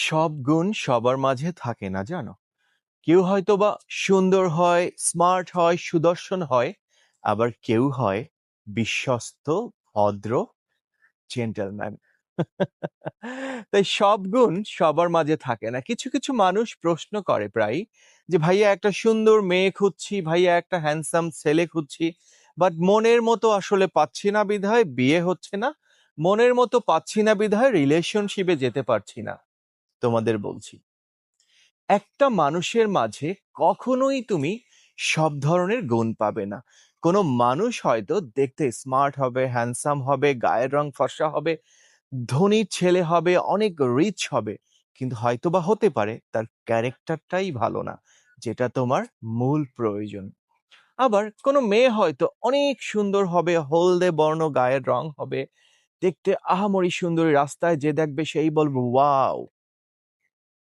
সব গুণ সবার মাঝে থাকে না জানো। কেউ হয়তোবা সুন্দর হয়, স্মার্ট হয়, সুদর্শন হয়, আবার কেউ হয় বিশ্বস্ত, ভদ্র, জেন্টলম্যান। তাই সব গুণ সবার মাঝে থাকে না। কিছু কিছু মানুষ প্রশ্ন করে প্রায় যে ভাইয়া একটা সুন্দর মেয়ে খুঁজছি, ভাইয়া একটা হ্যান্ডসাম ছেলে খুঁজছি, বাট মনের মতো আসলে পাচ্ছি না বিধায় বিয়ে হচ্ছে না, মনের মতো পাচ্ছি না বিধায় রিলেশনশিপে যেতে পারছি না। তোমাদের বলছি, একটা মানুষের মাঝে কখনোই তুমি সব ধরনের গুণ পাবে না। কোনো মানুষ হয়তো দেখতে স্মার্ট হবে, হ্যান্ডসাম হবে, গায়ের রং ফর্সা হবে, ধনী ছেলে হবে, অনেক রিচ হবে, কিন্তু হয়তোবা হতে পারে তার ক্যারেক্টারটাই ভালো না, যেটা তোমার মূল প্রয়োজন। আবার কোনো মেয়ে হয়তো অনেক সুন্দর হবে, হলদে বর্ণ গায়ের রং হবে, দেখতে আহামরি সুন্দরী, রাস্তায় যে দেখবে সেই বলবো ওয়াও।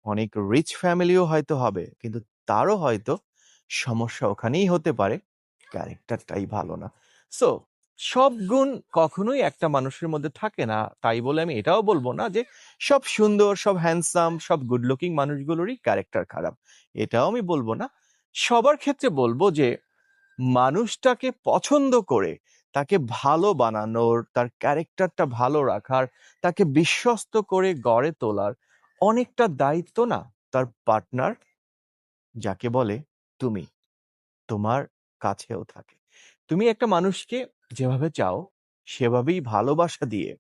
অনেক রিচ ফ্যামিলিও হয়তো হবে, কিন্তু তারও হয়তো সমস্যা ওখানেই হতে পারে, ক্যারেক্টারটাই ভালো না। সো সব গুণ কখনোই একটা মানুষের মধ্যে থাকে না। তাই বলে আমি এটাও বলবো না যে সব সুন্দর, সব হ্যান্ডসাম, সব গুড লুকিং মানুষগুলোরই ক্যারেক্টার খারাপ, এটাও আমি বলবো না। সবার ক্ষেত্রে বলবো যে মানুষটাকে পছন্দ করে তাকে ভালো বানানোর, তার ক্যারেক্টারটা ভালো রাখার, তাকে বিশ্বস্ত করে গড়ে তোলার অনেকটা দায়িত্ব না তার পার্টনার, যাকে বলে তুমি, তোমার কাছেও থাকে। তুমি একটা মানুষকে যেভাবে চাও সেভাবেই ভালোবাসা দিয়ে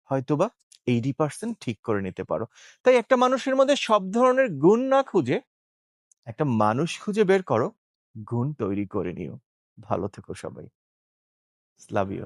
হয়তোবা 80% ঠিক করে নিতে পারো। তাই একটা মানুষের মধ্যে সব ধরনের গুণ না খুঁজে একটা মানুষ খুঁজে বের করো, গুণ তৈরি করে নিও। ভালো থেকো সবাই। Love you.